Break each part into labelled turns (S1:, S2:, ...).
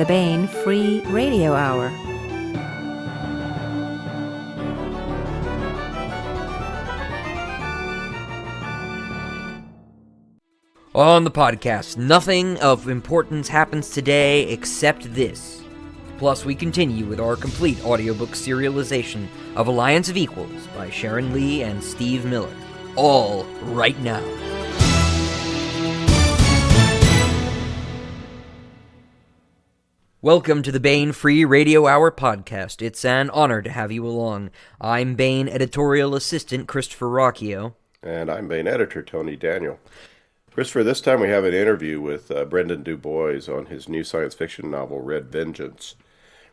S1: the Baen Free Radio Hour.
S2: On the podcast, nothing of importance happens today except this. Plus, we continue with our complete audiobook serialization of Alliance of Equals by Sharon Lee and Steve Miller. All right now. Welcome to the Baen Free Radio Hour podcast. It's an honor to have you along. I'm Baen editorial assistant Christopher Rocchio.
S3: And I'm Baen editor Tony Daniel. Christopher, this time we have an interview with Brendon DuBois on his new science fiction novel, Red Vengeance.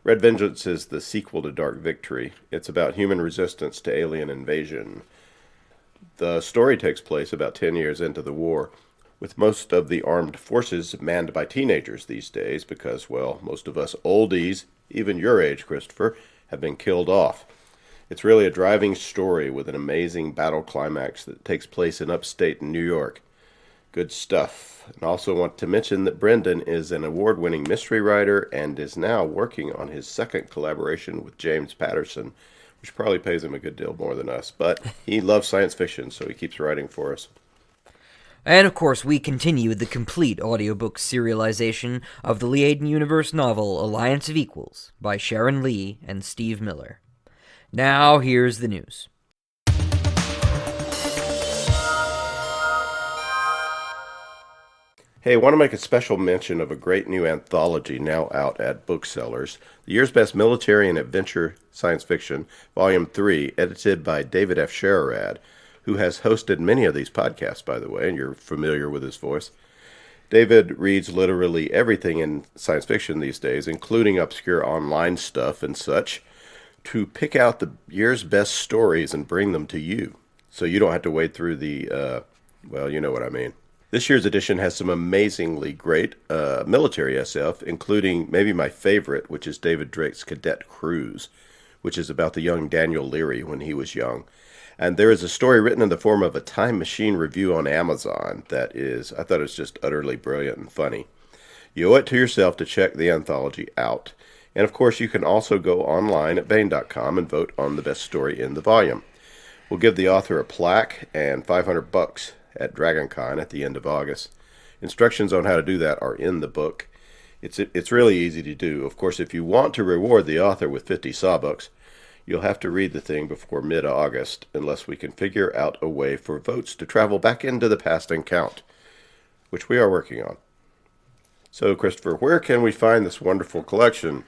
S3: Red Vengeance is the sequel to Dark Victory. It's about human resistance to alien invasion. The story takes place about 10 years into the war, with most of the armed forces manned by teenagers these days because, well, most of us oldies, even your age, Christopher, have been killed off. It's really a driving story with an amazing battle climax that takes place in upstate New York. Good stuff. And also want to mention that Brendon is an award-winning mystery writer and is now working on his second collaboration with James Patterson, which probably pays him a good deal more than us. But he loves science fiction, so he keeps writing for us.
S2: And of course, we continue with the complete audiobook serialization of the Liaden Universe novel Alliance of Equals by Sharon Lee and Steve Miller. Now, here's the news.
S3: Hey, I want to make a special mention of a great new anthology now out at booksellers. The Year's Best Military and Adventure Science Fiction, Volume 3, edited by David F. Sharon, who has hosted many of these podcasts, by the way, and you're familiar with his voice. David reads literally everything in science fiction these days, including obscure online stuff and such, to pick out the year's best stories and bring them to you. So you don't have to wade through the, well, you know what I mean. This year's edition has some amazingly great military SF, including maybe my favorite, which is David Drake's Cadet Cruise, which is about the young Daniel Leary when he was young. And there is a story written in the form of a time machine review on Amazon that is, I thought it was just utterly brilliant and funny. You owe it to yourself to check the anthology out. And of course, you can also go online at Baen.com and vote on the best story in the volume. We'll give the author a plaque and $500 at DragonCon at the end of August. Instructions on how to do that are in the book. It's really easy to do. Of course, if you want to reward the author with 50 sawbucks, you'll have to read the thing before mid-August, unless we can figure out a way for votes to travel back into the past and count, which we are working on. So, Christopher, where can we find this wonderful collection?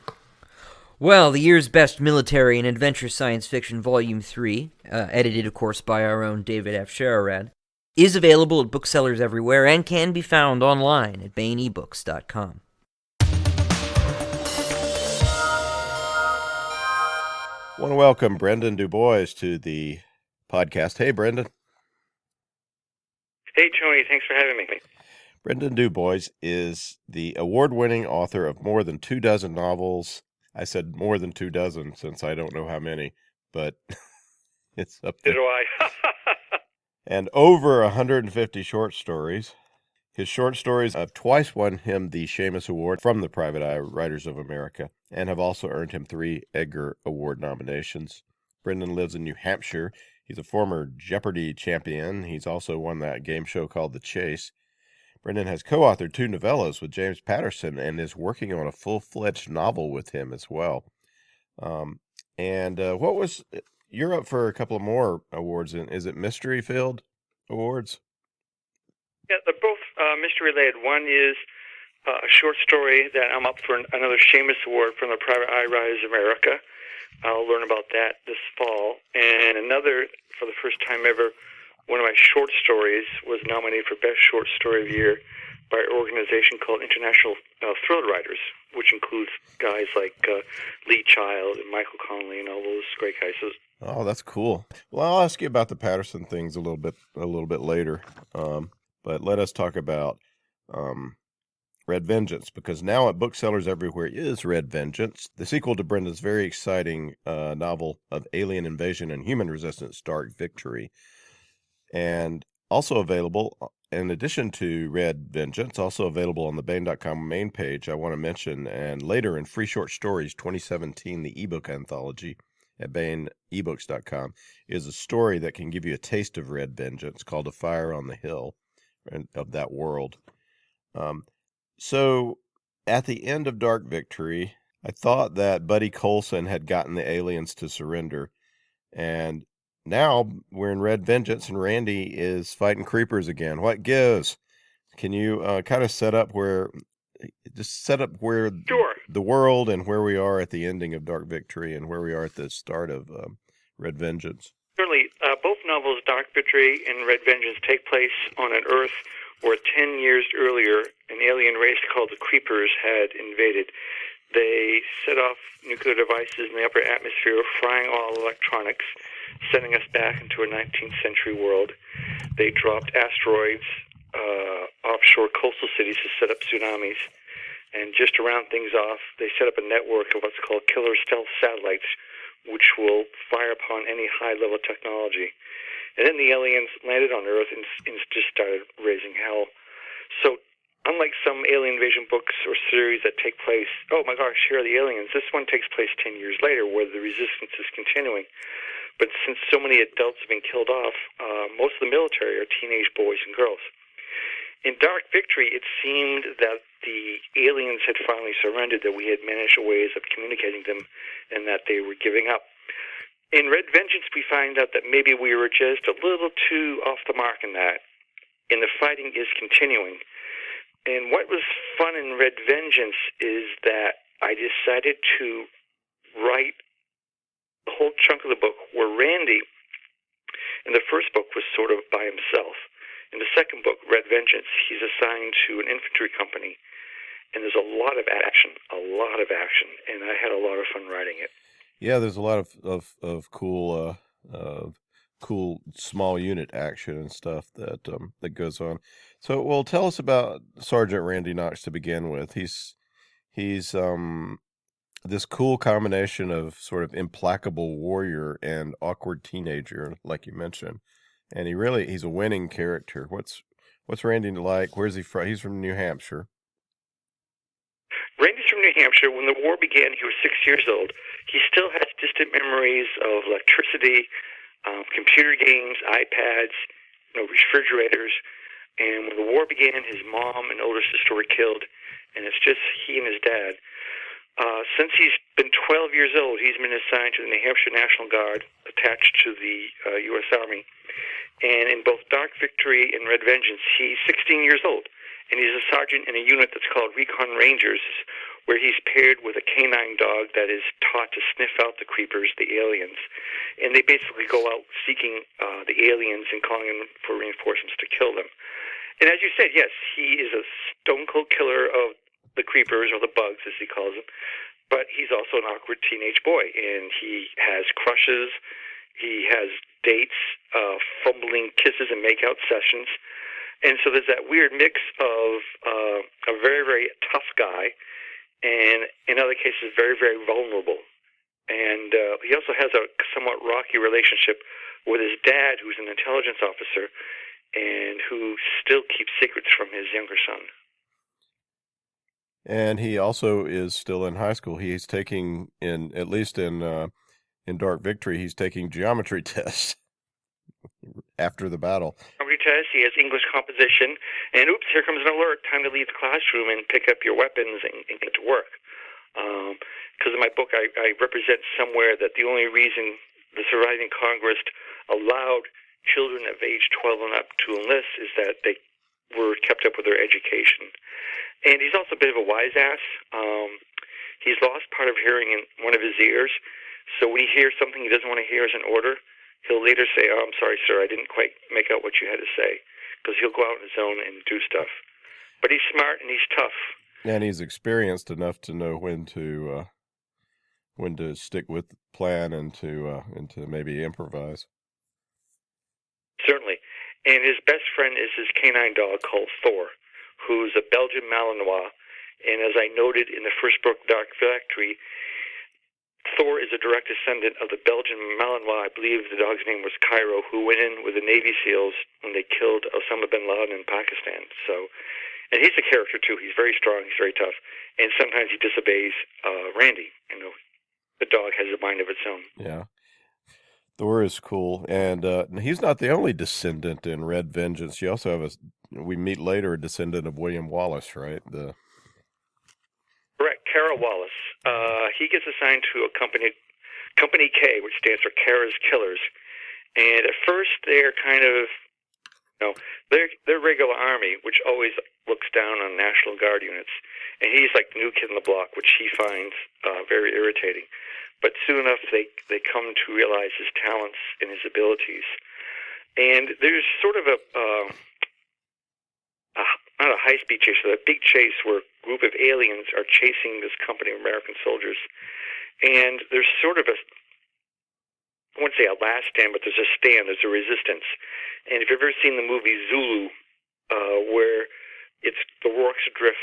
S2: Well, the year's best military and adventure science fiction, Volume 3, edited, of course, by our own David F. Sharon, is available at booksellers everywhere and can be found online at baenebooks.com.
S3: I want to welcome Brendon DuBois to the podcast. Hey, Brendon.
S4: Hey, Tony. Thanks for having me.
S3: Brendon DuBois is the award-winning author of more than 24 novels. I said more than 24 since I don't know how many, but it's up there.
S4: So do I.
S3: And over 150 short stories. His short stories have twice won him the Shamus Award from the Private Eye Writers of America and have also earned him 3 Edgar Award nominations. Brendon lives in New Hampshire. He's a former Jeopardy champion. He's also won that game show called The Chase. Brendon has co-authored 2 novellas with James Patterson and is working on a full-fledged novel with him as well. You're up for a couple of more awards. Is it Mystery Field Awards?
S4: Yeah, they're both mystery-related. One is a short story that I'm up for another Shamus Award from the Private Eye Writers of America. I'll learn about that this fall. And another, for the first time ever, one of my short stories was nominated for Best Short Story of the Year by an organization called International Thriller Writers, which includes guys like Lee Child and Michael Connelly and all those great guys. So,
S3: oh, that's cool. Well, I'll ask you about the Patterson things a little bit later. But let us talk about Red Vengeance, because now at booksellers everywhere is Red Vengeance, the sequel to Brendon's very exciting novel of alien invasion and human resistance, Dark Victory. And also available, in addition to Red Vengeance, also available on the Baen.com main page, I want to mention, and later in Free Short Stories 2017, the ebook anthology at BaenEbooks.com, is a story that can give you a taste of Red Vengeance called A Fire on the Hill of that world. So at the end of Dark Victory, I thought that Buddy Coulson had gotten the aliens to surrender, and now we're in Red Vengeance, and Randy is fighting creepers again. What gives? Can you kind of set up where
S4: Sure.
S3: the world and where we are at the ending of Dark Victory and where we are at the start of Red Vengeance?
S4: Certainly. Both novels, Dark Victory and Red Vengeance, take place on an Earth where 10 years earlier an alien race called the Creepers had invaded. They set off nuclear devices in the upper atmosphere, frying all electronics, sending us back into a 19th century world. They dropped asteroids offshore coastal cities to set up tsunamis. And just to round things off, they set up a network of what's called killer stealth satellites, which will fire upon any high-level technology. And then the aliens landed on Earth and just started raising hell. So unlike some alien invasion books or series that take place, oh my gosh, here are the aliens, this one takes place 10 years later where the resistance is continuing. But since so many adults have been killed off, most of the military are teenage boys and girls. In Dark Victory, it seemed that the aliens had finally surrendered, that we had managed ways of communicating them, and that they were giving up. In Red Vengeance, we find out that maybe we were just a little too off the mark in that, and the fighting is continuing. And what was fun in Red Vengeance is that I decided to write the whole chunk of the book where Randy, in the first book, was sort of by himself. In the second book, Red Vengeance, he's assigned to an infantry company, and there's a lot of action, and I had a lot of fun writing it.
S3: Yeah, there's a lot of cool cool small unit action and stuff that goes on. So, well, tell us about Sergeant Randy Knox to begin with. He's this cool combination of sort of implacable warrior and awkward teenager, like you mentioned. And he's a winning character. What's Randy like? Where's he from? He's from New Hampshire.
S4: Randy's from New Hampshire. When the war began, he was 6 years old. He still has distant memories of electricity, computer games, iPads, refrigerators. And when the war began, his mom and older sister were killed, and it's just he and his dad. Since he's been 12 years old, he's been assigned to the New Hampshire National Guard, attached to the U.S. Army. And in both Dark Victory and Red Vengeance, he's 16 years old, and he's a sergeant in a unit that's called Recon Rangers, where he's paired with a canine dog that is taught to sniff out the creepers, the aliens. And they basically go out seeking the aliens and calling them for reinforcements to kill them. And as you said, yes, he is a stone-cold killer of the creepers, or the bugs, as he calls them, but he's also an awkward teenage boy, and he has crushes, he has dates, fumbling kisses and make-out sessions, and so there's that weird mix of a very, very tough guy, and in other cases, very, very vulnerable. And he also has a somewhat rocky relationship with his dad, who's an intelligence officer, and who still keeps secrets from his younger son.
S3: And he also is still in high school. He's taking, at least in Dark Victory, he's taking geometry tests after the battle.
S4: Geometry tests, he has English composition, and oops, here comes an alert, time to leave the classroom and pick up your weapons and get to work. Because in my book, I represent somewhere that the only reason the surviving Congress allowed children of age 12 and up to enlist is that they were kept up with their education. And he's also a bit of a wise ass. He's lost part of hearing in one of his ears, so when he hears something he doesn't want to hear as an order, he'll later say, "Oh, I'm sorry, sir, I didn't quite make out what you had to say," because he'll go out on his own and do stuff. But he's smart and he's tough.
S3: And he's experienced enough to know when to stick with the plan and to maybe improvise.
S4: Certainly. And his best friend is his canine dog called Thor, who's a Belgian Malinois. And as I noted in the first book, Dark Victory, Thor is a direct descendant of the Belgian Malinois, I believe the dog's name was Cairo, who went in with the Navy SEALs when they killed Osama bin Laden in Pakistan. So, and he's a character too. He's very strong. He's very tough, and sometimes he disobeys Randy. The dog has a mind of its own.
S3: Yeah. Thor is cool, and he's not the only descendant in Red Vengeance. You also have we meet later, a descendant of William Wallace, right?
S4: Correct, Kara Wallace. He gets assigned to a company K, which stands for Kara's Killers. And at first, they're kind of, they're regular army, which always looks down on National Guard units. And he's like the new kid on the block, which he finds very irritating. But soon enough, they come to realize his talents and his abilities. And there's sort of not a high-speed chase, but a big chase where a group of aliens are chasing this company of American soldiers. And there's sort of I wouldn't say a last stand, but there's a stand, there's a resistance. And if you've ever seen the movie Zulu, where it's the Rorke's Drift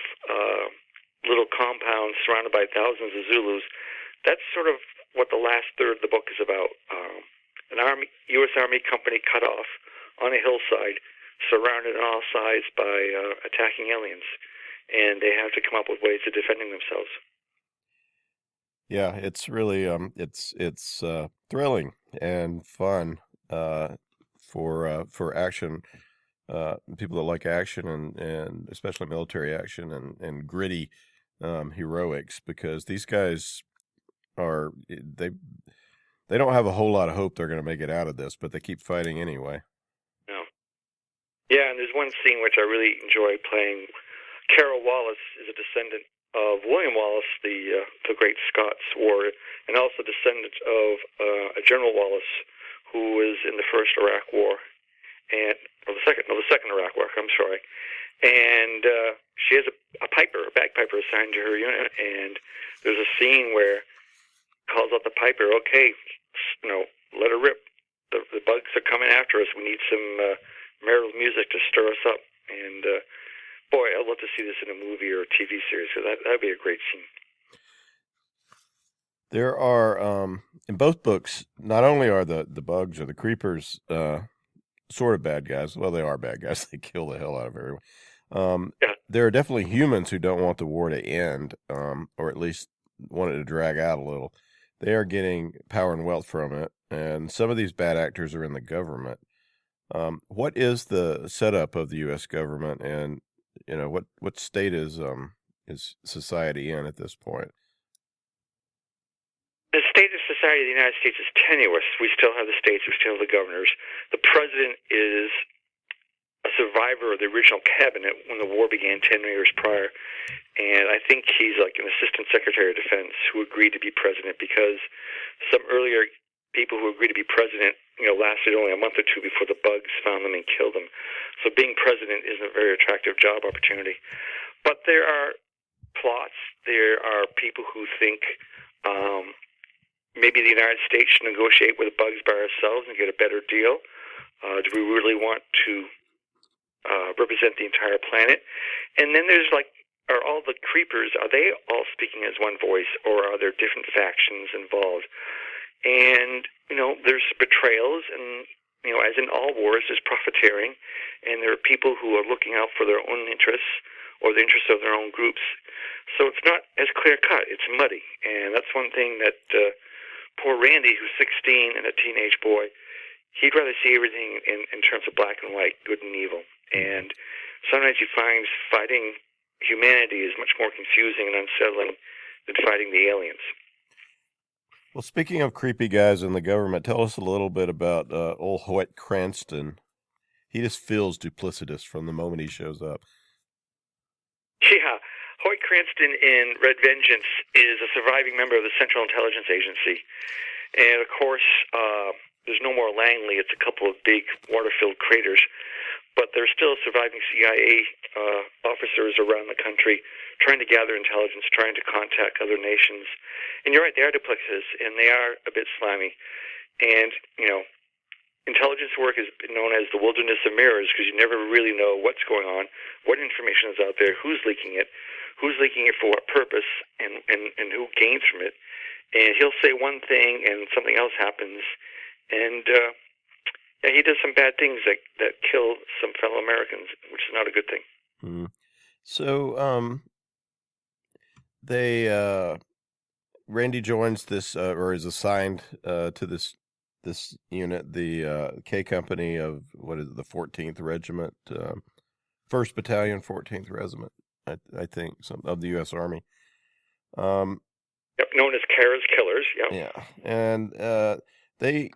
S4: little compound surrounded by thousands of Zulus, that's sort of what the last third of the book is about. An U.S. Army company cut off on a hillside, surrounded on all sides by attacking aliens, and they have to come up with ways of defending themselves.
S3: Yeah, it's really it's thrilling and fun for action people that like action and especially military action and gritty heroics, because these guys they don't have a whole lot of hope they're going to make it out of this, but they keep fighting anyway.
S4: No. Yeah, and there's one scene which I really enjoy playing. Carol Wallace is a descendant of William Wallace, the great Scots warrior, and also descendant of a General Wallace who was in the first Iraq War, the second Iraq War. I'm sorry. And she has a bagpiper assigned to her unit, and there's a scene where calls out the piper, okay, let her rip. The bugs are coming after us. We need some marital music to stir us up. And boy, I'd love to see this in a movie or a TV series. So that'd be a great scene.
S3: There are in both books, not only are the bugs or the creepers sort of bad guys. Well, they are bad guys. They kill the hell out of everyone. There are definitely humans who don't want the war to end, or at least want it to drag out a little. They are getting power and wealth from it, and some of these bad actors are in the government. What is the setup of the U.S. government, and what state is society in at this point?
S4: The state of society of the United States is tenuous. We still have the states, we still have the governors. The president is a survivor of the original cabinet when the war began 10 years prior. And I think he's like an assistant secretary of defense who agreed to be president, because some earlier people who agreed to be president, lasted only a month or two before the bugs found them and killed them. So being president isn't a very attractive job opportunity. But there are plots. There are people who think maybe the United States should negotiate with the bugs by ourselves and get a better deal. Do we really want to represent the entire planet? And then there's are all the creepers, are they all speaking as one voice, or are there different factions involved? And, there's betrayals, and, as in all wars, there's profiteering, and there are people who are looking out for their own interests or the interests of their own groups. So it's not as clear-cut. It's muddy. And that's one thing that poor Randy, who's 16 and a teenage boy, he'd rather see everything in terms of black and white, good and evil. And sometimes he finds fighting humanity is much more confusing and unsettling than fighting the aliens.
S3: Well, speaking of creepy guys in the government, tell us a little bit about old Hoyt Cranston. He just feels duplicitous from the moment he shows up.
S4: Yeah, Hoyt Cranston in Red Vengeance is a surviving member of the Central Intelligence Agency. And, of course, there's no more Langley. It's a couple of big water-filled craters. But there's still surviving CIA officers around the country trying to gather intelligence, trying to contact other nations. And you're right, they are duplicitous, and they are a bit slimy. And, intelligence work is known as the wilderness of mirrors, because you never really know what's going on, what information is out there, who's leaking it for what purpose, and who gains from it. And he'll say one thing and something else happens. And he does some bad things that kill some fellow Americans, which is not a good thing.
S3: Mm. So, Randy joins this, or is assigned to this unit, the K Company of, what is it, the 14th Regiment, 1st Battalion, 14th Regiment, I think, of the U.S. Army.
S4: Yep, known as Kara's Killers. Yep.
S3: Yeah, and they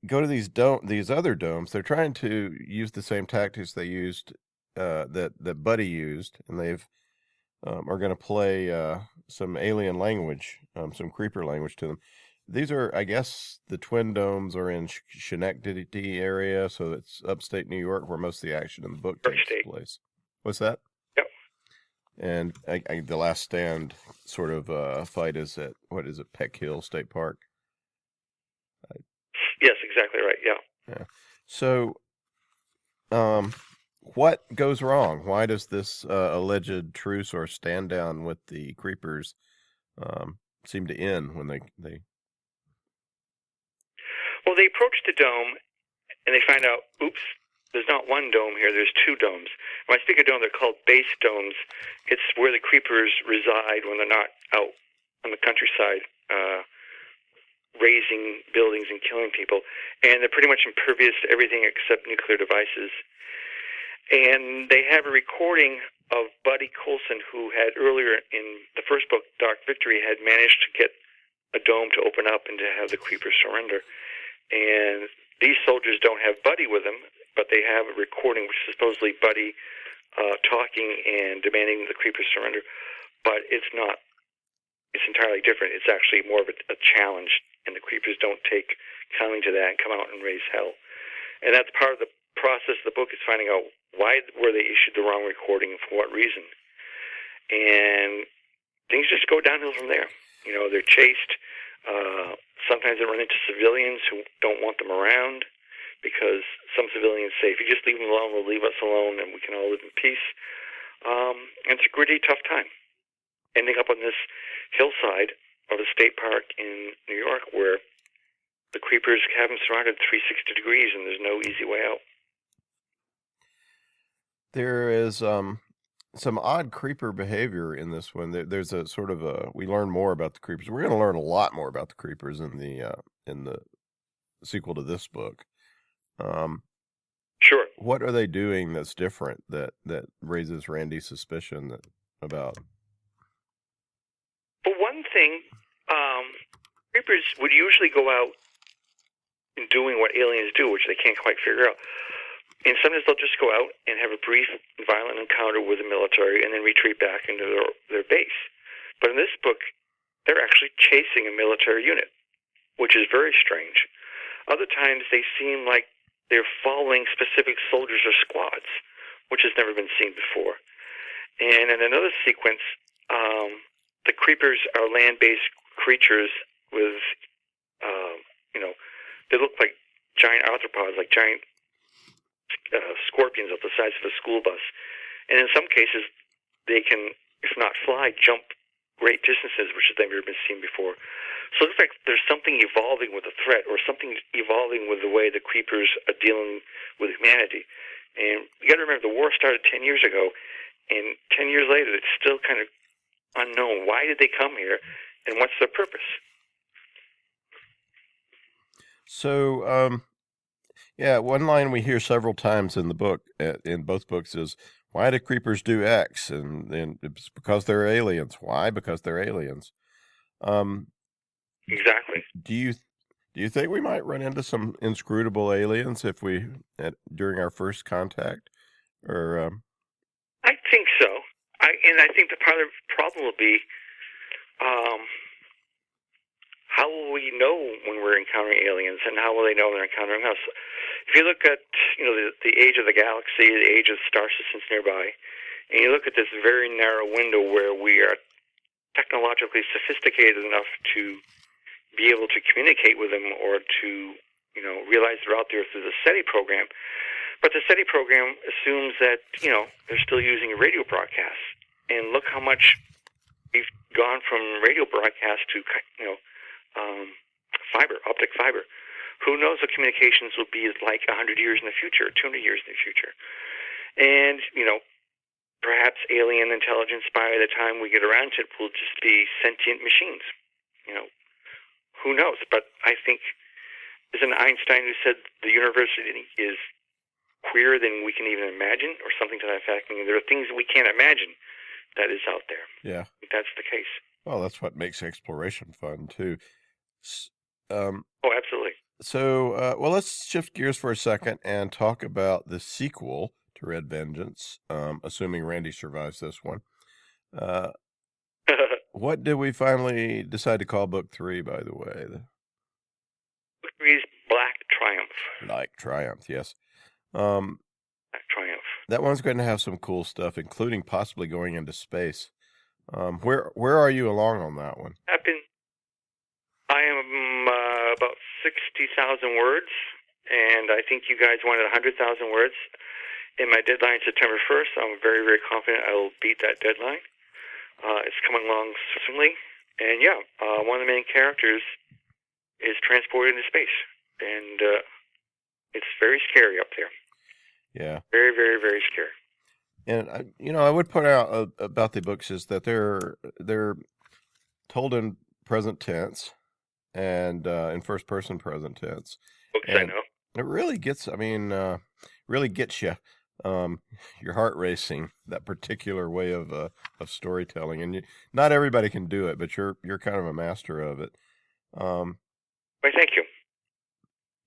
S3: go to these other domes. They're trying to use the same tactics they used, that Buddy used, and they've are going to play some alien language, some creeper language to them. These are, I guess, the twin domes are in Schenectady area, so it's upstate New York, where most of the action in the book takes place. What's that?
S4: Yep.
S3: And the last stand sort of fight is at, what is it, Peck Hill State Park?
S4: Yes, exactly right. Yeah.
S3: So, what goes wrong? Why does this alleged truce or stand down with the creepers seem to end when they?
S4: Well, they approach the dome, and they find out, oops, there's not one dome here, there's two domes. When I speak of dome, they're called base domes. It's where the creepers reside when they're not out on the countryside razing buildings and killing people. And they're pretty much impervious to everything except nuclear devices. And they have a recording of Buddy Coulson, who had earlier in the first book, Dark Victory, had managed to get a dome to open up and to have the creepers surrender. And these soldiers don't have Buddy with them, but they have a recording, which is supposedly Buddy talking and demanding the creepers surrender. But it's not. It's entirely different. It's actually more of a challenge, and the creepers don't take kindly to that and come out and raise hell. And that's part of the process of the book, is finding out why were they issued the wrong recording and for what reason. And things just go downhill from there. You know, they're chased. Sometimes they run into civilians who don't want them around, because some civilians say, if you just leave them alone, we'll leave us alone and we can all live in peace. And it's a gritty, tough time. Ending up on this hillside of a state park in New York where the creepers have them surrounded 360 degrees and there's no easy way out.
S3: There is some odd creeper behavior in this one. There's a sort of we learn more about the creepers. We're going to learn a lot more about the creepers in the sequel to this book.
S4: Sure.
S3: What are they doing that's different that raises Randy's suspicion about?
S4: For one thing, creepers would usually go out and doing what aliens do, which they can't quite figure out. And sometimes they'll just go out and have a brief, violent encounter with the military and then retreat back into their base. But in this book, they're actually chasing a military unit, which is very strange. Other times, they seem like they're following specific soldiers or squads, which has never been seen before. And in another sequence, the creepers are land-based creatures with, they look like giant arthropods, like giant scorpions of the size of a school bus. And in some cases, they can, if not fly, jump great distances, which has never been seen before. So it looks like there's something evolving with the threat, or something evolving with the way the creepers are dealing with humanity. And you got to remember, the war started 10 years ago, and 10 years later, it's still kind of unknown. Why did they come here, and what's their purpose?
S3: So, one line we hear several times in the book, in both books, is, why do creepers do X? And it's because they're aliens. Why? Because they're aliens.
S4: Exactly.
S3: Do you think we might run into some inscrutable aliens during our first contact? Or
S4: I think so. I think the part of the problem will be, how will we know when we're encountering aliens, and how will they know they're encountering us? If you look at the age of the galaxy, the age of star systems nearby, and you look at this very narrow window where we are technologically sophisticated enough to be able to communicate with them, or to realize they're out there through the SETI program. But the SETI program assumes that they're still using radio broadcasts, and look how much we've gone from radio broadcast to, optic fiber. Who knows what communications will be like 100 years in the future, 200 years in the future. And, perhaps alien intelligence by the time we get around to it will just be sentient machines. Who knows? But I think, isn't Einstein who said the universe is queerer than we can even imagine, or something to that effect? I mean, there are things that we can't imagine that is out there.
S3: Yeah.
S4: I think that's the case.
S3: Well, that's what makes exploration fun, too.
S4: Oh, absolutely.
S3: So, let's shift gears for a second and talk about the sequel to Red Vengeance, assuming Randy survives this one. What did we finally decide to call Book 3, by the way?
S4: Book 3 is Black Triumph.
S3: Black Triumph, yes.
S4: Black Triumph.
S3: That one's going to have some cool stuff, including possibly going into space. Where are you along on that one?
S4: I am about 60,000 words, and I think you guys wanted 100,000 words. In my deadline, September 1st, I'm very, very confident I will beat that deadline. It's coming along swiftly, and one of the main characters is transported into space, and it's very scary up there.
S3: Yeah.
S4: Very, very, very scary.
S3: And I would point out about the books is that they're told in present tense and in first person present tense.
S4: Books
S3: and
S4: I know.
S3: It really gets you. Your heart racing, that particular way of storytelling, and not everybody can do it, but you're kind of a master of it.
S4: Well, thank you.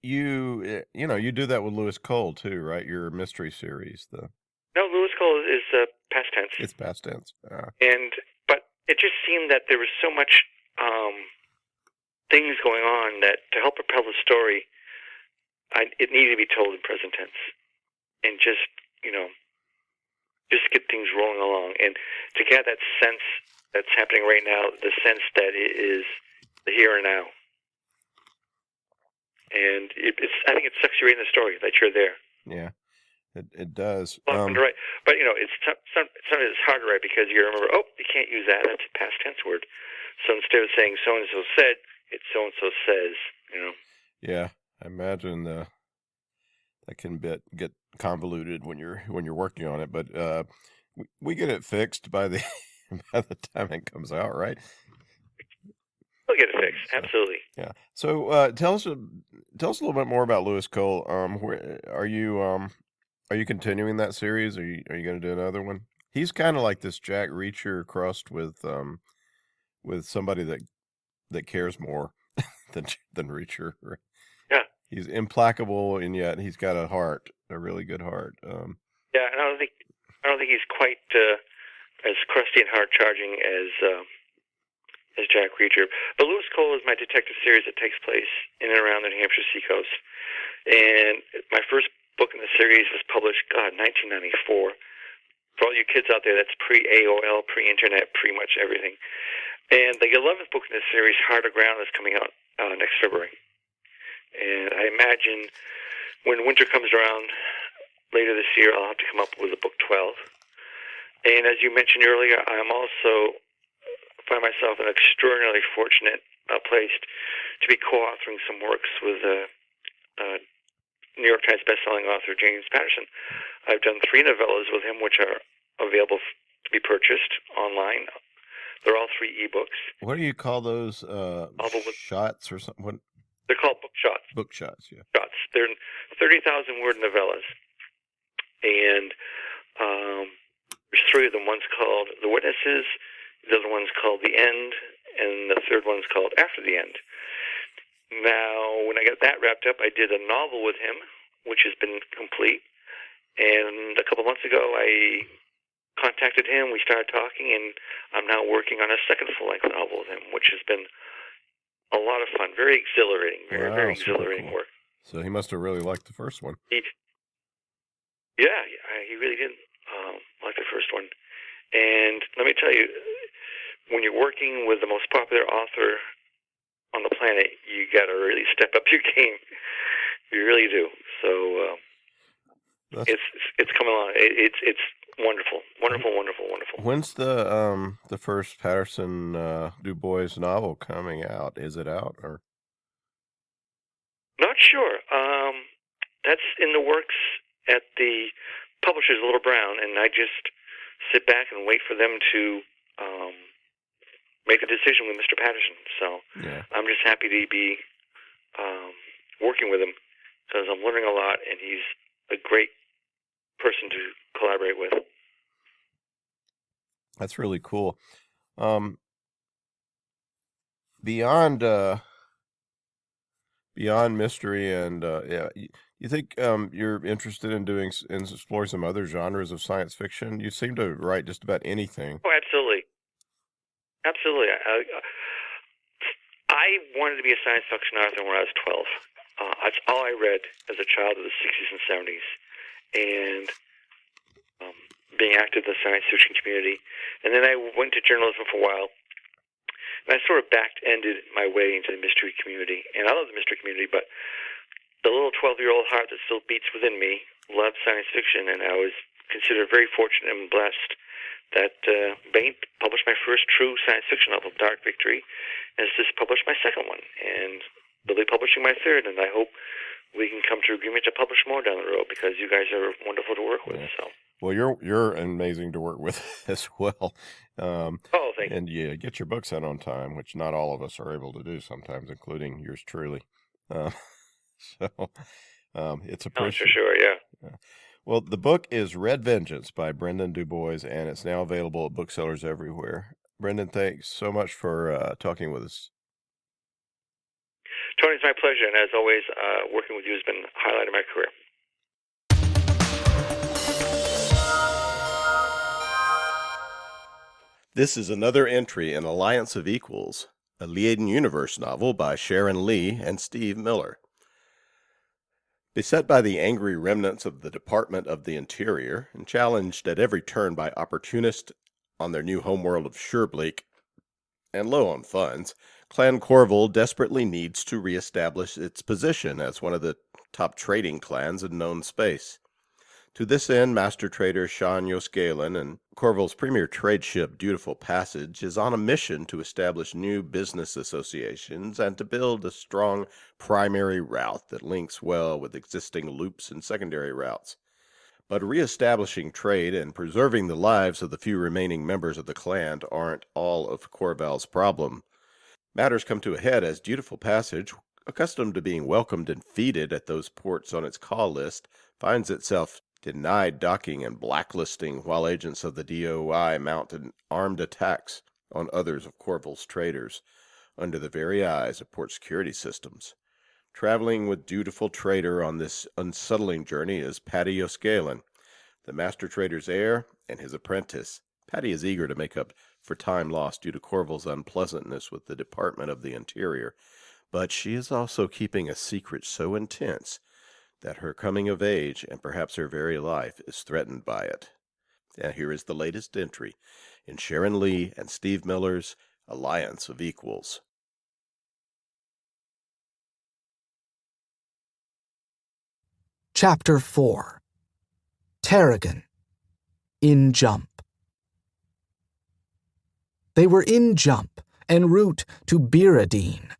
S3: You do that with Lewis Cole too, right? Your mystery series.
S4: No, Lewis Cole is past tense.
S3: It's past tense.
S4: But it just seemed that there was so much things going on that to help propel the story, it needed to be told in present tense, and just get things rolling along, and to get that sense that's happening right now, the sense that it is the here and now, and I think it sucks you right in the story that you're there.
S3: Yeah, it does.
S4: Right, but sometimes it's hard to write because you remember, you can't use that. That's a past tense word. So instead of saying so and so said, it's so and so says.
S3: Yeah, I imagine that can get convoluted when you're working on it, but we get it fixed by the time it comes out, right?
S4: We'll get it fixed, absolutely.
S3: Yeah. So tell us a little bit more about Lewis Cole. Where are you continuing that series? Are you going to do another one? He's kind of like this Jack Reacher crossed with somebody that cares more than Reacher. Right?
S4: Yeah.
S3: He's implacable, and yet he's got a really good heart.
S4: Yeah, and I don't think he's quite as crusty and hard charging as Jack Reacher. But Lewis Cole is my detective series that takes place in and around the New Hampshire seacoast. And my first book in the series was published, 1994. For all you kids out there, that's pre-AOL, pre-internet, pretty much everything. And the 11th book in the series, Heart of Ground, is coming out next February. And I imagine when winter comes around later this year, I'll have to come up with a book 12. And as you mentioned earlier, I'm also find myself in an extraordinarily fortunate place to be co-authoring some works with New York Times bestselling author James Patterson. I've done 3 novellas with him, which are available to be purchased online. They're all 3 ebooks.
S3: What do you call those? Shots or something? What?
S4: They're called book shots.
S3: Book shots, yeah.
S4: Shots. They're 30,000 word novellas, and there's 3 of them. One's called The Witnesses, the other one's called The End, and the third one's called After the End. Now, when I got that wrapped up, I did a novel with him, which has been complete. And a couple months ago, I contacted him. We started talking, and I'm now working on a second full-length novel with him, which has been a lot of fun, very exhilarating, very exhilarating
S3: cool
S4: work.
S3: So he must have really liked the first one.
S4: He really did like the first one. And let me tell you, when you're working with the most popular author on the planet, you got to really step up your game. You really do. So it's coming along. It's Wonderful, wonderful, wonderful, wonderful.
S3: When's the first Patterson DuBois novel coming out? Is it out or?
S4: Not sure. That's in the works at the publisher's Little Brown, and I just sit back and wait for them to make a decision with Mr. Patterson. So
S3: Yeah.
S4: I'm just happy to be working with him because I'm learning a lot, and he's a great person to collaborate with.
S3: That's really cool. Beyond mystery and you think you're interested in exploring some other genres of science fiction? You seem to write just about anything.
S4: Oh, absolutely. Absolutely. I wanted to be a science fiction author when I was 12. That's all I read as a child of the 60s and 70s. And being active in the science fiction community. And then I went to journalism for a while. And I sort of back-ended my way into the mystery community. And I love the mystery community, but the little 12-year-old heart that still beats within me loved science fiction. And I was considered very fortunate and blessed that Baen published my first true science fiction novel, Dark Victory, and has just published my second one. And they'll be publishing my third, and I hope we can come to agreement to publish more down the road because you guys are wonderful to work with. So.
S3: Well, you're amazing to work with as well.
S4: Thank you.
S3: And yeah, get your books out on time, which not all of us are able to do sometimes, including yours truly. It's appreciated.
S4: Oh, for sure, yeah.
S3: Well, the book is Red Vengeance by Brendon DuBois, and it's now available at booksellers everywhere. Brendon, thanks so much for talking with us.
S4: Tony, it's my pleasure, and as always, working with you has been a highlight of my career.
S3: This is another entry in Alliance of Equals, a Liaden Universe novel by Sharon Lee and Steve Miller. Beset by the angry remnants of the Department of the Interior and challenged at every turn by opportunists on their new homeworld of Surebleak and low on funds, Clan Corval desperately needs to reestablish its position as one of the top trading clans in known space. To this end, Master Trader Sean Yoskalen and Corval's premier trade ship Dutiful Passage is on a mission to establish new business associations and to build a strong primary route that links well with existing loops and secondary routes. But reestablishing trade and preserving the lives of the few remaining members of the clan aren't all of Corval's problem. Matters come to a head as Dutiful Passage, accustomed to being welcomed and feted at those ports on its call list, finds itself denied docking and blacklisting while agents of the DOI mount armed attacks on others of Corval's traders under the very eyes of port security systems. Traveling with Dutiful Trader on this unsettling journey is Patty Yoskalen, the master trader's heir and his apprentice. Patty is eager to make up for time lost due to Corval's unpleasantness with the Department of the Interior, but she is also keeping a secret so intense that her coming of age and perhaps her very life is threatened by it. And here is the latest entry in Sharon Lee and Steve Miller's Alliance of Equals.
S5: Chapter 4 Tarragon In Jump. They were in Jump, en route to Biradine,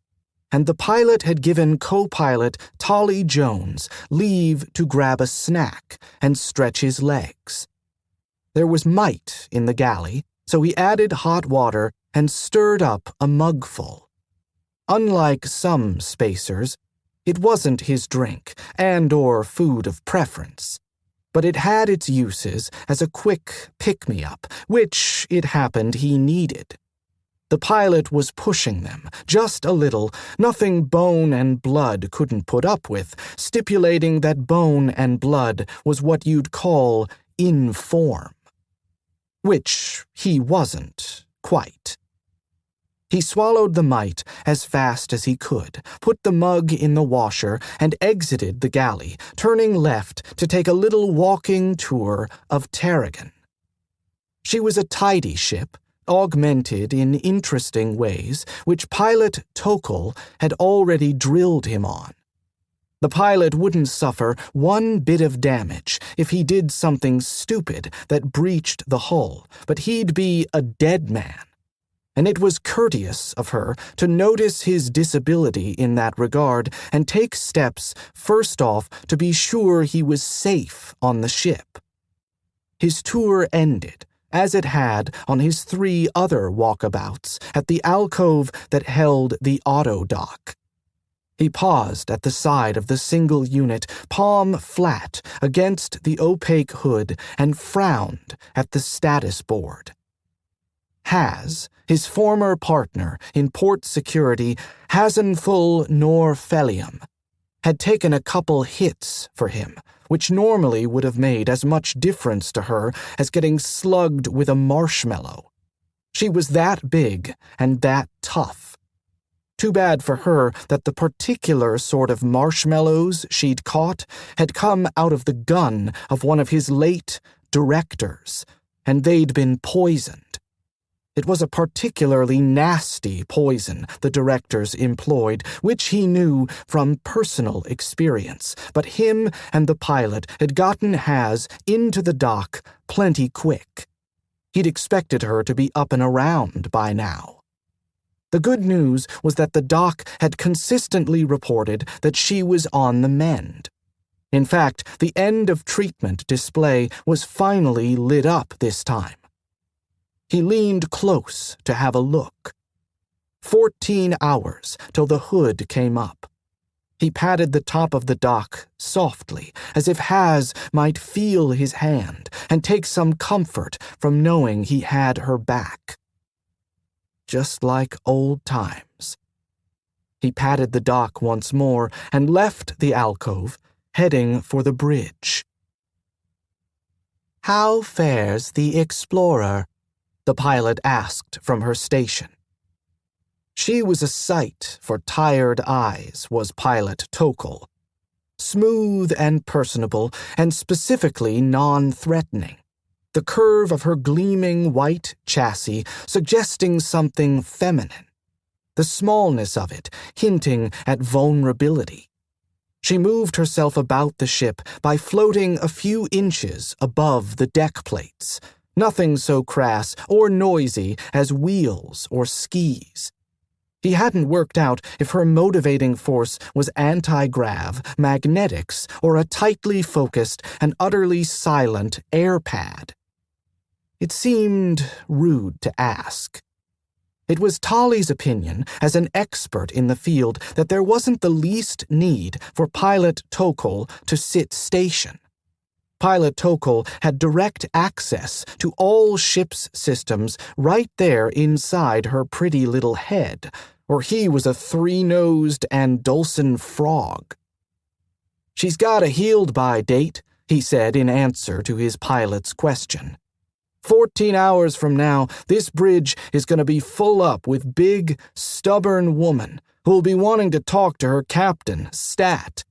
S5: and the pilot had given co-pilot Tolly Jones leave to grab a snack and stretch his legs. There was might in the galley, so he added hot water and stirred up a mugful. Unlike some spacers, it wasn't his drink and/or food of preference, but it had its uses as a quick pick-me-up, which, it happened, he needed. The pilot was pushing them, just a little, nothing bone and blood couldn't put up with, stipulating that bone and blood was what you'd call in form. Which he wasn't, quite. He swallowed the mite as fast as he could, put the mug in the washer, and exited the galley, turning left to take a little walking tour of Tarragon. She was a tidy ship, augmented in interesting ways, which pilot Tokol had already drilled him on. The pilot wouldn't suffer one bit of damage if he did something stupid that breached the hull, but he'd be a dead man. And it was courteous of her to notice his disability in that regard and take steps first off to be sure he was safe on the ship. His tour ended, as it had on his 3 other walkabouts, at the alcove that held the auto dock. He paused at the side of the single unit, palm flat against the opaque hood, and frowned at the status board. Has, his former partner in port security, Hasenful Norfelium, had taken a couple hits for him, which normally would have made as much difference to her as getting slugged with a marshmallow. She was that big and that tough. Too bad for her that the particular sort of marshmallows she'd caught had come out of the gun of one of his late directors, and they'd been poisoned. It was a particularly nasty poison the directors employed, which he knew from personal experience, but him and the pilot had gotten Has into the dock plenty quick. He'd expected her to be up and around by now. The good news was that the dock had consistently reported that she was on the mend. In fact, the end of treatment display was finally lit up this time. He leaned close to have a look. 14 hours till the hood came up. He patted the top of the dock softly, as if Has might feel his hand and take some comfort from knowing he had her back. Just like old times. He patted the dock once more and left the alcove, heading for the bridge. "How fares the Explorer?" the pilot asked from her station. She was a sight for tired eyes, was Pilot Tokel. Smooth and personable, and specifically non-threatening. The curve of her gleaming white chassis suggesting something feminine. The smallness of it hinting at vulnerability. She moved herself about the ship by floating a few inches above the deck plates. Nothing so crass or noisy as wheels or skis. He hadn't worked out if her motivating force was anti-grav, magnetics, or a tightly focused and utterly silent air pad. It seemed rude to ask. It was Tolly's opinion, as an expert in the field, that there wasn't the least need for Pilot Tokel to sit station. Pilot Tokel had direct access to all ship's systems right there inside her pretty little head, or he was a 3-nosed Andolson frog. "She's got a healed-by date," he said in answer to his pilot's question. 14 hours from now, this bridge is going to be full up with big, stubborn woman who'll be wanting to talk to her captain, Stat.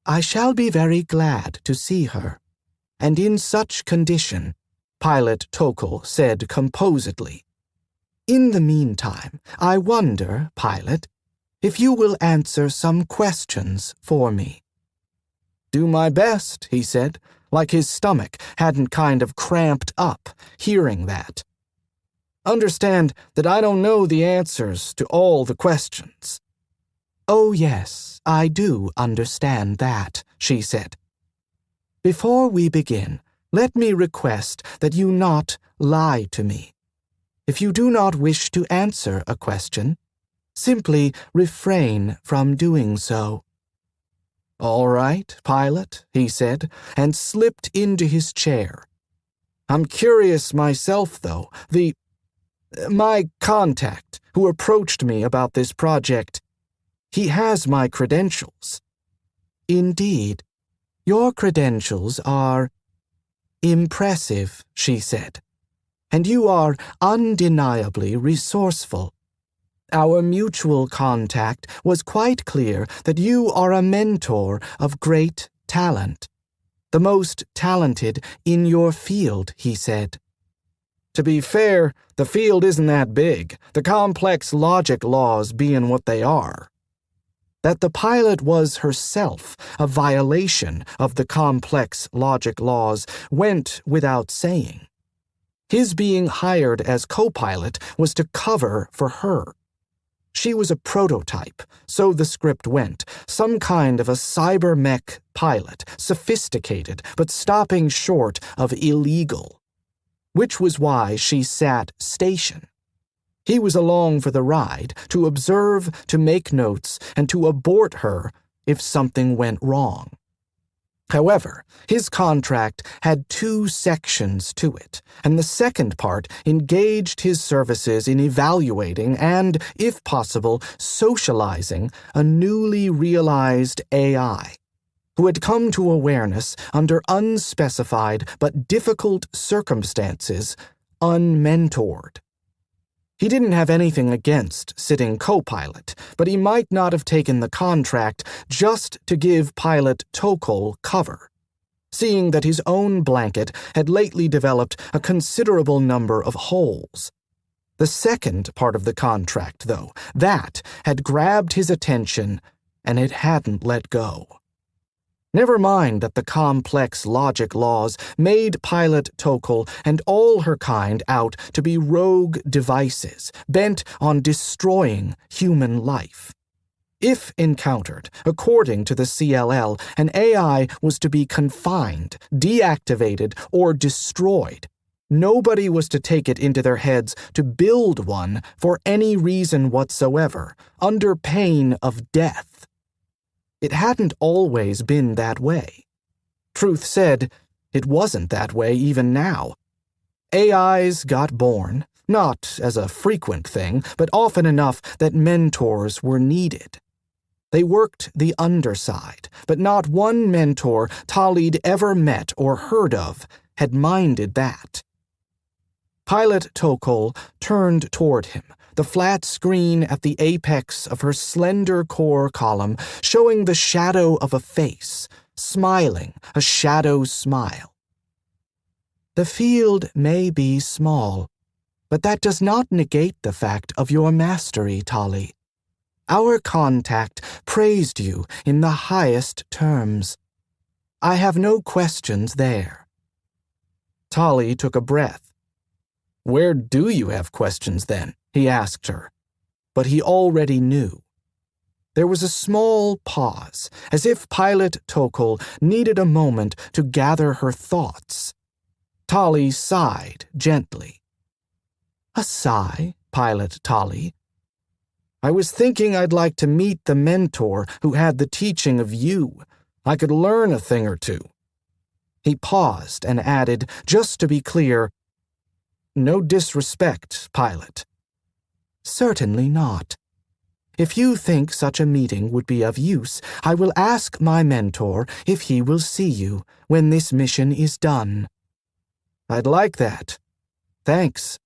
S5: "I shall be very glad to see her, and in such condition," Pilot Tokel said composedly. "In the meantime, I wonder, Pilot, if you will answer some questions for me." "Do my best," he said, like his stomach hadn't kind of cramped up hearing that. "Understand that I don't know the answers to all the questions." "Oh yes, I do understand that," she said. "Before we begin, let me request that you not lie to me. If you do not wish to answer a question, simply refrain from doing so." "All right, Pilot," he said, and slipped into his chair. "I'm curious myself, though. My contact who approached me about this project, he has my credentials." "Indeed. Your credentials are impressive," she said, "and you are undeniably resourceful. Our mutual contact was quite clear that you are a mentor of great talent. The most talented in your field," he said. "To be fair, the field isn't that big, the complex logic laws being what they are." That the pilot was herself a violation of the complex logic laws went without saying. His being hired as co-pilot was to cover for her. She was a prototype, so the script went, some kind of a cyber-mech pilot, sophisticated but stopping short of illegal. Which was why she sat station. He was along for the ride, to observe, to make notes, and to abort her if something went wrong. However, his contract had 2 sections to it, and the second part engaged his services in evaluating and, if possible, socializing a newly realized AI, who had come to awareness under unspecified but difficult circumstances, unmentored. He didn't have anything against sitting co-pilot, but he might not have taken the contract just to give pilot Tokol cover, seeing that his own blanket had lately developed a considerable number of holes. The second part of the contract, though, that had grabbed his attention, and it hadn't let go. Never mind that the complex logic laws made Pilot Tokol and all her kind out to be rogue devices bent on destroying human life. If encountered, according to the CLL, an AI was to be confined, deactivated, or destroyed. Nobody was to take it into their heads to build one for any reason whatsoever, under pain of death. It hadn't always been that way. Truth said, it wasn't that way even now. AIs got born, not as a frequent thing, but often enough that mentors were needed. They worked the underside, but not one mentor Talli'd ever met or heard of had minded that. Pilot Tokol turned toward him, the flat screen at the apex of her slender core column showing the shadow of a face, smiling a shadow smile. The field may be small, but that does not negate the fact of your mastery, Talli. Our contact praised you in the highest terms. I have no questions there. Talli took a breath. Where do you have questions, then? He asked her, but he already knew. There was a small pause, as if Pilot Tokol needed a moment to gather her thoughts. Talli sighed gently. A sigh, Pilot Talli. I was thinking I'd like to meet the mentor who had the teaching of you. I could learn a thing or two. He paused and added, just to be clear, no disrespect, Pilot. Certainly not. If you think such a meeting would be of use, I will ask my mentor if he will see you when this mission is done. I'd like that. Thanks.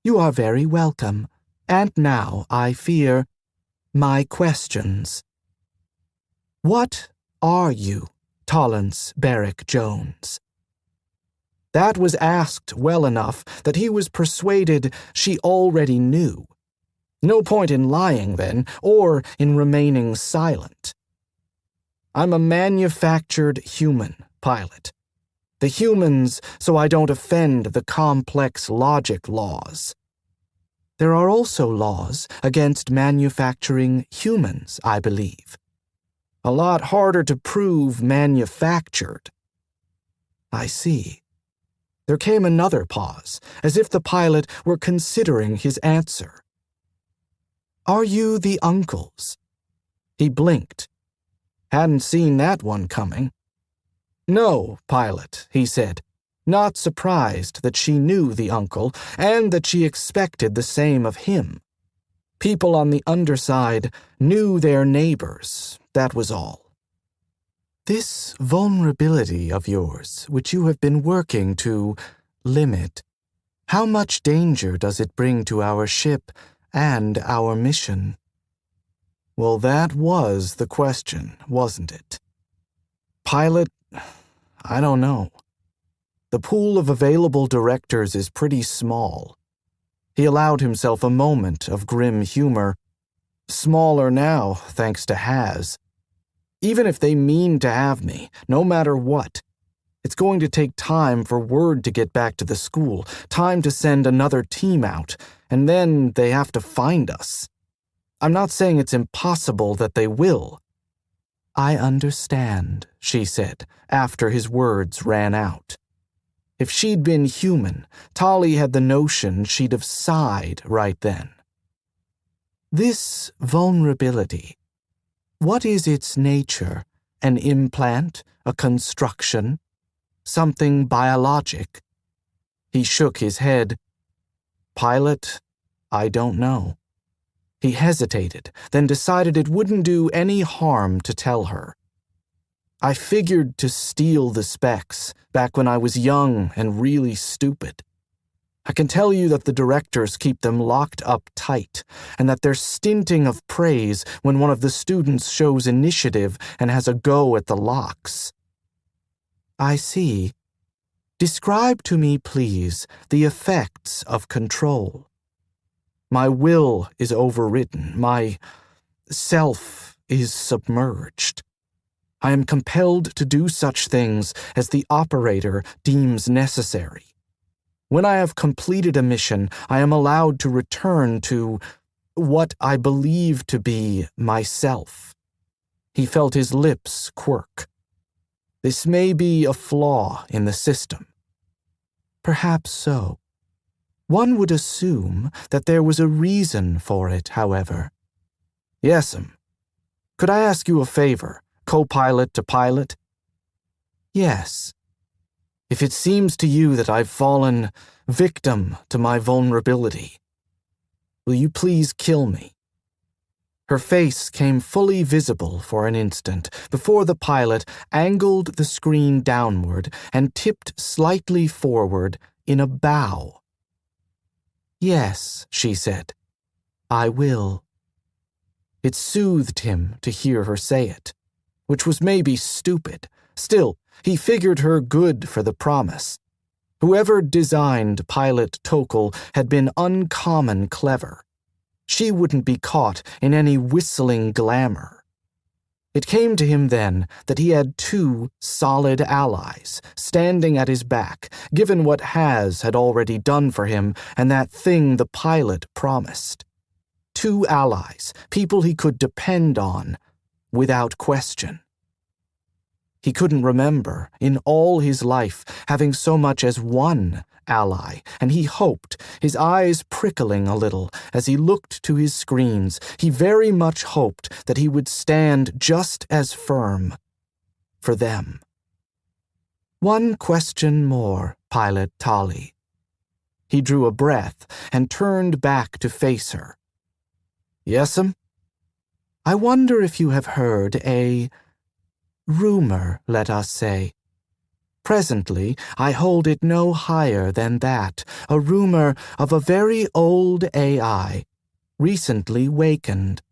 S5: You are very welcome. And now, I fear, my questions. What are you, Tollance Barrick Jones? That was asked well enough that he was persuaded she already knew. No point in lying, then, or in remaining silent. I'm a manufactured human, Pilot. The humans, so I don't offend the complex logic laws. There are also laws against manufacturing humans, I believe. A lot harder to prove manufactured. I see. There came another pause, as if the pilot were considering his answer. Are you the uncles? He blinked. Hadn't seen that one coming. No, Pilot, he said, not surprised that she knew the uncle and that she expected the same of him. People on the underside knew their neighbors, that was all. This vulnerability of yours, which you have been working to limit, how much danger does it bring to our ship and our mission? Well, that was the question, wasn't it? Pilot, I don't know. The pool of available directors is pretty small. He allowed himself a moment of grim humor. Smaller now, thanks to Has. Even if they mean to have me, no matter what, it's going to take time for word to get back to the school, time to send another team out, and then they have to find us. I'm not saying it's impossible that they will. I understand, she said, after his words ran out. If she'd been human, Tolly had the notion she'd have sighed right then. This vulnerability, what is its nature? An implant? A construction? Something biologic? He shook his head. Pilot, I don't know. He hesitated, then decided it wouldn't do any harm to tell her. I figured to steal the specs back when I was young and really stupid. I can tell you that the directors keep them locked up tight, and that they're stinting of praise when one of the students shows initiative and has a go at the locks. I see. Describe to me, please, the effects of control. My will is overridden. My self is submerged. I am compelled to do such things as the operator deems necessary. When I have completed a mission, I am allowed to return to what I believe to be myself. He felt his lips quirk. This may be a flaw in the system. Perhaps so. One would assume that there was a reason for it, however. Yes'm. Could I ask you a favor, co-pilot to pilot? Yes. If it seems to you that I've fallen victim to my vulnerability, will you please kill me? Her face came fully visible for an instant before the pilot angled the screen downward and tipped slightly forward in a bow. Yes, she said, I will. It soothed him to hear her say it, which was maybe stupid. Still, he figured her good for the promise. Whoever designed Pilot Tokel had been uncommon clever. She wouldn't be caught in any whistling glamour. It came to him then that he had two solid allies standing at his back, given what Has had already done for him and that thing the pilot promised. Two allies, people he could depend on, without question. He couldn't remember, in all his life, having so much as one ally, and he hoped, his eyes prickling a little as he looked to his screens, he very much hoped that he would stand just as firm for them. One question more, Pilot Tolly. He drew a breath and turned back to face her. Yes'm? I wonder if you have heard a rumor, let us say. Presently, I hold it no higher than that, a rumor of a very old AI, recently wakened.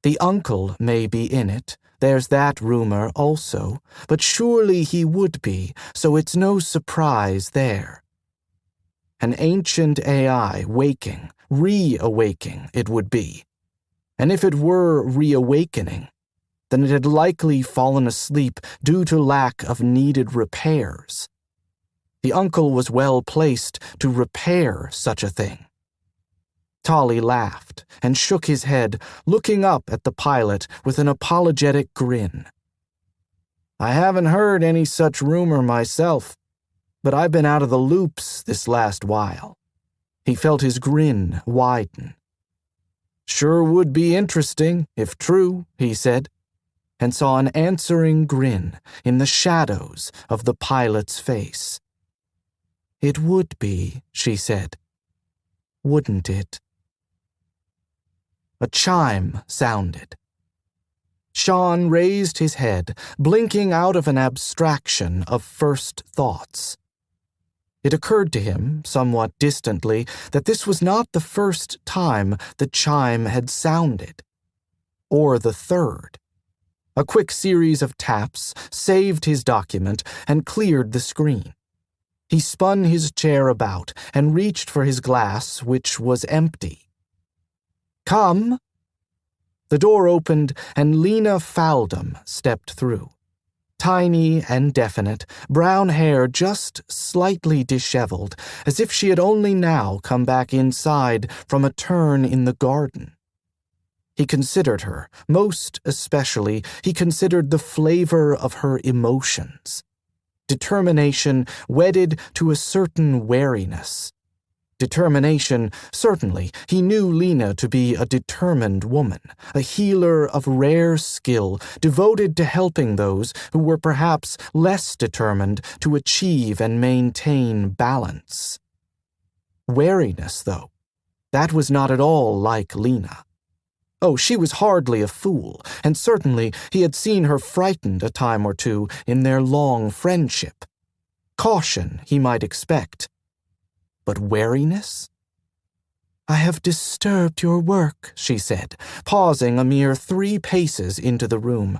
S5: The uncle may be in it, there's that rumor also, but surely he would be, so it's no surprise there. An ancient AI waking, reawaking it would be. And if it were reawakening, then it had likely fallen asleep due to lack of needed repairs. The uncle was well placed to repair such a thing. Tolly laughed and shook his head, looking up at the pilot with an apologetic grin. I haven't heard any such rumor myself, but I've been out of the loops this last while. He felt his grin widen. Sure would be interesting, if true, he said, and saw an answering grin in the shadows of the pilot's face. It would be, she said. Wouldn't it? A chime sounded. Sean raised his head, blinking out of an abstraction of first thoughts. It occurred to him, somewhat distantly, that this was not the first time the chime had sounded, or the third. A quick series of taps saved his document and cleared the screen. He spun his chair about and reached for his glass, which was empty. Come. The door opened, and Lena Faldum stepped through. Tiny and definite, brown hair just slightly disheveled, as if she had only now come back inside from a turn in the garden. He considered her. Most especially, he considered the flavor of her emotions. Determination wedded to a certain wariness. Determination, certainly. He knew Lena to be a determined woman, a healer of rare skill, devoted to helping those who were perhaps less determined to achieve and maintain balance. Wariness, though, that was not at all like Lena. Oh, she was hardly a fool, and certainly he had seen her frightened a time or two in their long friendship. Caution he might expect. But wariness? "I have disturbed your work," she said, pausing a mere 3 paces into the room.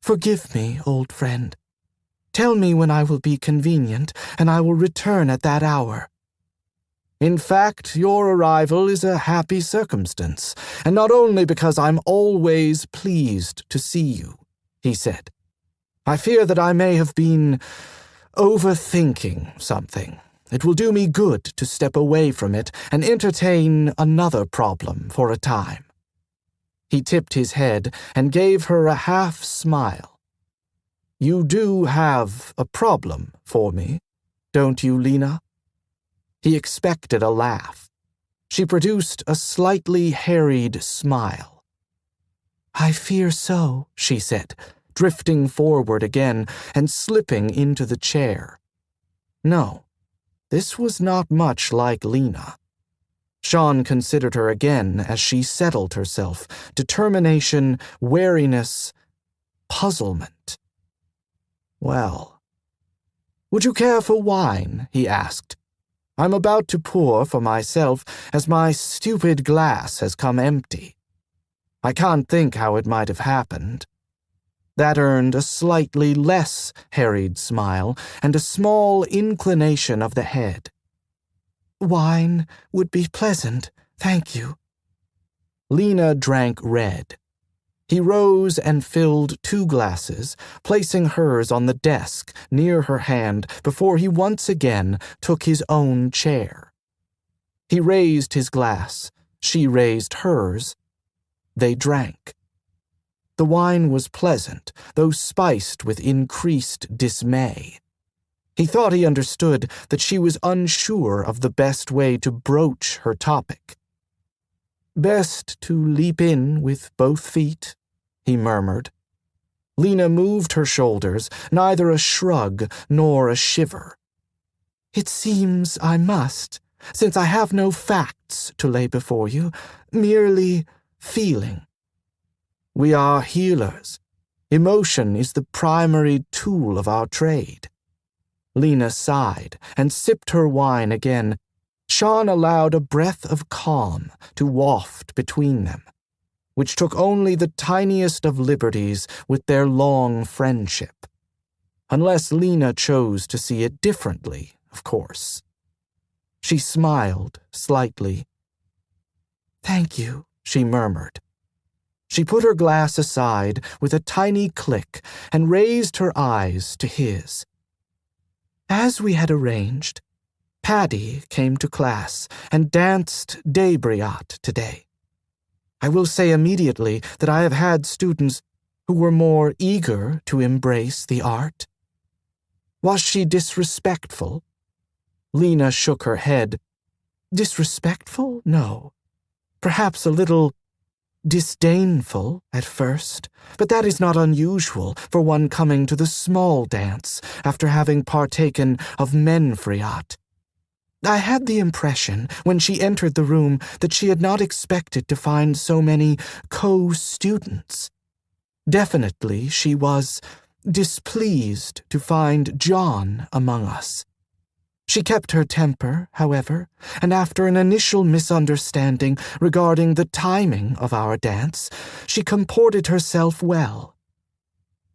S5: "Forgive me, old friend. Tell me when I will be convenient, and I will return at that hour." "In fact, your arrival is a happy circumstance, and not only because I'm always pleased to see you," he said. "I fear that I may have been overthinking something. It will do me good to step away from it and entertain another problem for a time." He tipped his head and gave her a half smile. "You do have a problem for me, don't you, Lena?" He expected a laugh. She produced a slightly harried smile. "I fear so," she said, drifting forward again and slipping into the chair. No. This was not much like Lena. Sean considered her again as she settled herself. Determination, wariness, puzzlement. Well. "Would you care for wine?" he asked. "I'm about to pour for myself, as my stupid glass has come empty. I can't think how it might have happened." That earned a slightly less harried smile and a small inclination of the head. "Wine would be pleasant, thank you." Lena drank red. He rose and filled 2 glasses, placing hers on the desk near her hand before he once again took his own chair. He raised his glass. She raised hers. They drank. The wine was pleasant, though spiced with increased dismay. He thought he understood that she was unsure of the best way to broach her topic. "Best to leap in with both feet," he murmured. Lena moved her shoulders, neither a shrug nor a shiver. "It seems I must, since I have no facts to lay before you, merely feeling. We are healers. Emotion is the primary tool of our trade." Lena sighed and sipped her wine again. Sean allowed a breath of calm to waft between them, which took only the tiniest of liberties with their long friendship. Unless Lena chose to see it differently, of course. She smiled slightly. "Thank you," she murmured. She put her glass aside with a tiny click and raised her eyes to his. "As we had arranged, Paddy came to class and danced Debriat today. I will say immediately that I have had students who were more eager to embrace the art." "Was she disrespectful?" Lena shook her head. "Disrespectful? No. Perhaps a little disdainful at first, but that is not unusual for one coming to the small dance after having partaken of Menfriat. I had the impression, when she entered the room, that she had not expected to find so many co-students. Definitely she was displeased to find John among us. She kept her temper, however, and after an initial misunderstanding regarding the timing of our dance, she comported herself well.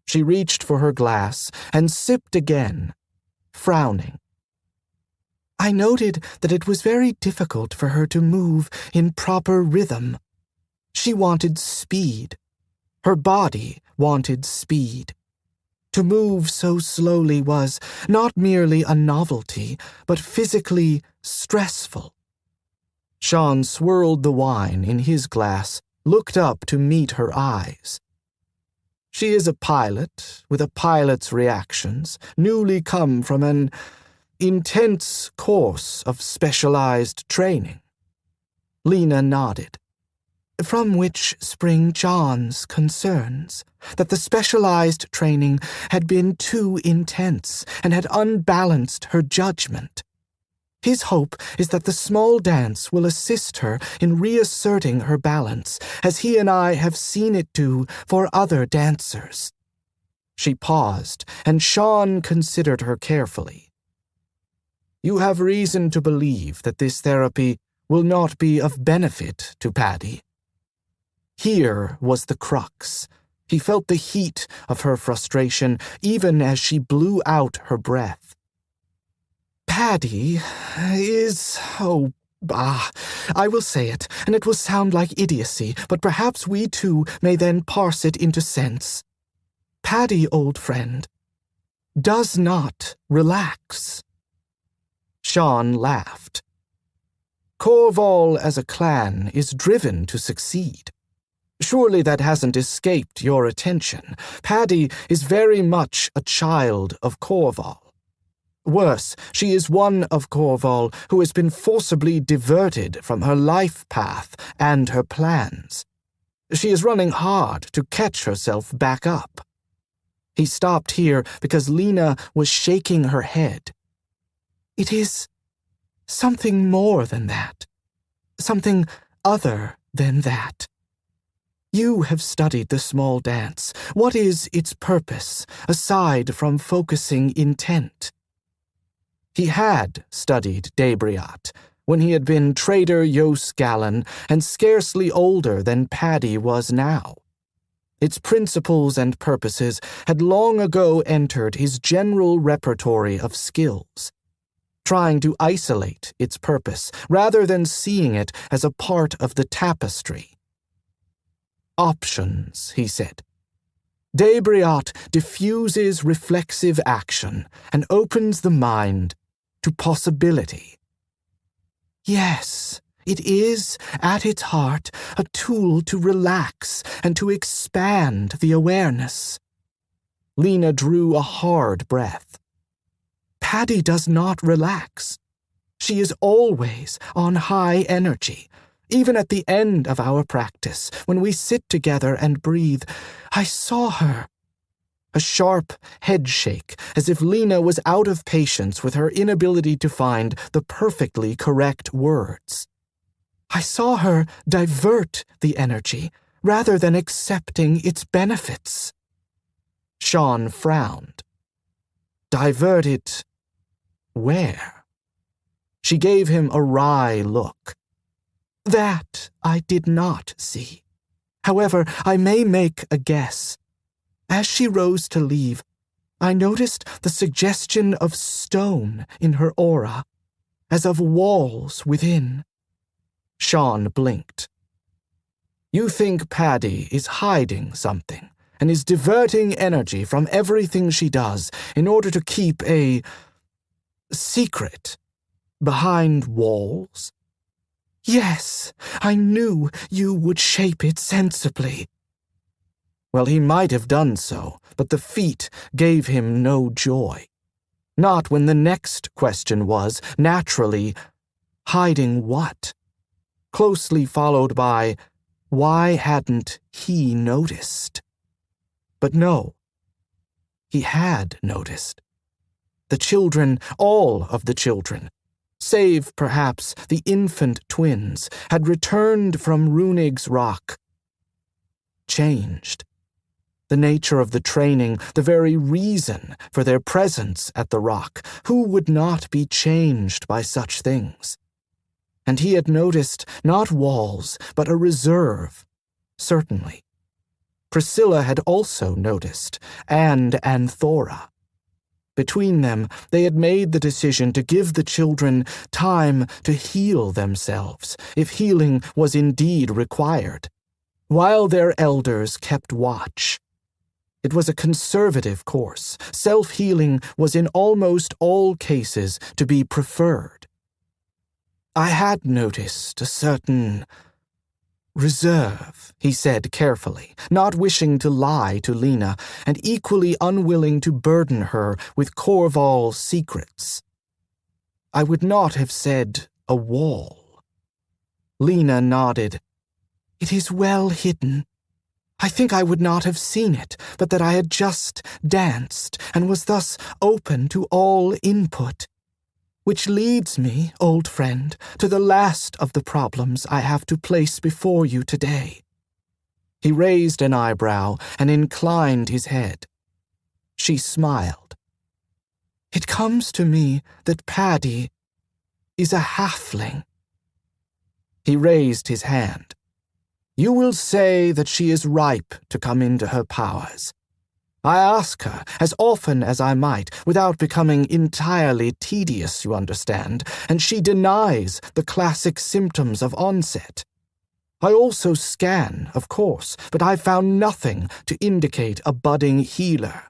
S5: She reached for her glass and sipped again, frowning. I noted that it was very difficult for her to move in proper rhythm. She wanted speed. Her body wanted speed. To move so slowly was not merely a novelty, but physically stressful. Shawn swirled the wine in his glass, looked up to meet her eyes. She is a pilot, with a pilot's reactions, newly come from an intense course of specialized training. Lena nodded. From which spring John's concerns, that the specialized training had been too intense and had unbalanced her judgment. His hope is that the small dance will assist her in reasserting her balance, as he and I have seen it do for other dancers. She paused, and Shawn considered her carefully. You have reason to believe that this therapy will not be of benefit to Paddy. Here was the crux. He felt the heat of her frustration even as she blew out her breath. Paddy is... I will say it, and it will sound like idiocy, but perhaps we too may then parse it into sense. Paddy, old friend, does not relax. Shawn laughed. Corval as a clan is driven to succeed. Surely that hasn't escaped your attention. Paddy is very much a child of Corval. Worse, she is one of Corval who has been forcibly diverted from her life path and her plans. She is running hard to catch herself back up. He stopped here because Lena was shaking her head. It is something more than that. Something other than that. You have studied the small dance. What is its purpose, aside from focusing intent? He had studied Debriat when he had been Trader Yos Gallon and scarcely older than Paddy was now. Its principles and purposes had long ago entered his general repertory of skills, trying to isolate its purpose rather than seeing it as a part of the tapestry. Options, he said. Debriat diffuses reflexive action and opens the mind to possibility. Yes, it is, at its heart, a tool to relax and to expand the awareness. Lena drew a hard breath. Paddy does not relax. She is always on high energy. Even at the end of our practice, when we sit together and breathe, I saw her. A sharp head shake, as if Lena was out of patience with her inability to find the perfectly correct words. I saw her divert the energy, rather than accepting its benefits. Shawn frowned. Divert it where? She gave him a wry look. That I did not see. However, I may make a guess. As she rose to leave, I noticed the suggestion of stone in her aura, as of walls within. Shawn blinked. You think Paddy is hiding something, and is diverting energy from everything she does in order to keep a secret behind walls? Yes, I knew you would shape it sensibly. Well, he might have done so, but the feat gave him no joy. Not when the next question was, naturally, hiding what? Closely followed by, why hadn't he noticed? But no, he had noticed. The children, all of the children, save perhaps the infant twins, had returned from Runig's rock. Changed. The nature of the training, the very reason for their presence at the rock, who would not be changed by such things? And he had noticed not walls, but a reserve, certainly. Priscilla had also noticed, and Anthora. Between them, they had made the decision to give the children time to heal themselves, if healing was indeed required. while their elders kept watch. It was a conservative course. Self-healing was in almost all cases to be preferred. I had noticed a certain reserve, he said carefully, not wishing to lie to Lena and equally unwilling to burden her with Corval's secrets. I would not have said a wall. Lena nodded. It is well hidden. I think I would not have seen it, but that I had just danced and was thus open to all input. Which leads me, old friend, to the last of the problems I have to place before you today. He raised an eyebrow and inclined his head. She smiled. It comes to me that Paddy is a halfling. He raised his hand. You will say that she is ripe to come into her powers. I ask her as often as I might, without becoming entirely tedious, you understand, and she denies the classic symptoms of onset. I also scan, of course, but I found nothing to indicate a budding healer.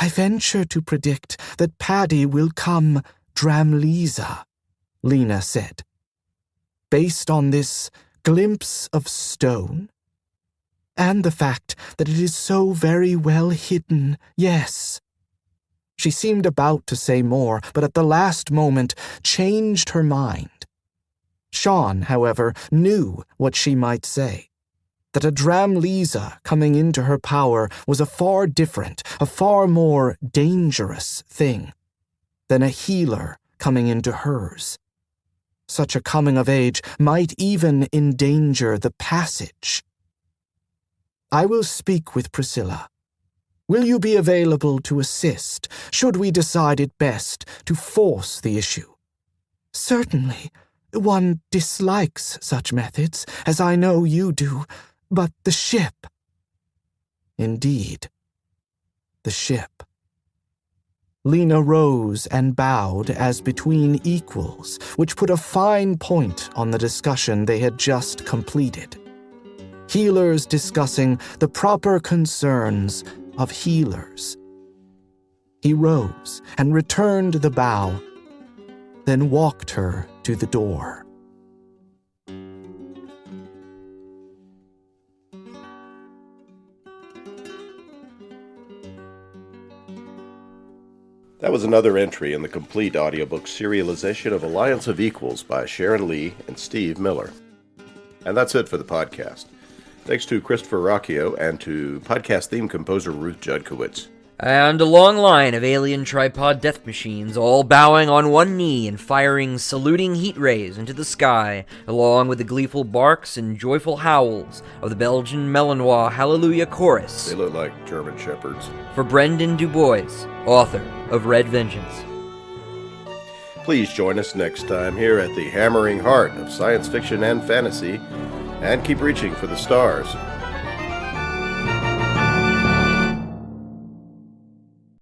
S5: I venture to predict that Paddy will come Dramlisa, Lena said. Based on this glimpse of stone, and the fact that it is so very well hidden, yes. She seemed about to say more, but at the last moment changed her mind. Shawn, however, knew what she might say. That a Dramlisa coming into her power was a far different, a far more dangerous thing than a healer coming into hers. Such a coming of age might even endanger the passage. I will speak with Priscilla. Will you be available to assist, should we decide it best to force the issue? Certainly. One dislikes such methods, as I know you do, but the ship. Indeed, the ship. Lena rose and bowed as between equals, which put a fine point on the discussion they had just completed. Healers discussing the proper concerns of healers. He rose and returned the bow, then walked her to the door.
S3: That was another entry in the complete audiobook serialization of Alliance of Equals by Sharon Lee and Steve Miller. And that's it for the podcast. Thanks to Christopher Rocchio and to podcast theme composer Ruth Judkowitz.
S2: And a long line of alien tripod death machines, all bowing on one knee and firing saluting heat rays into the sky, along with the gleeful barks and joyful howls of the Belgian Malinois Hallelujah Chorus.
S3: They look like German shepherds.
S2: For Brendon DuBois, author of Red Vengeance.
S3: Please join us next time here at the hammering heart of science fiction and fantasy, and keep reaching for the stars.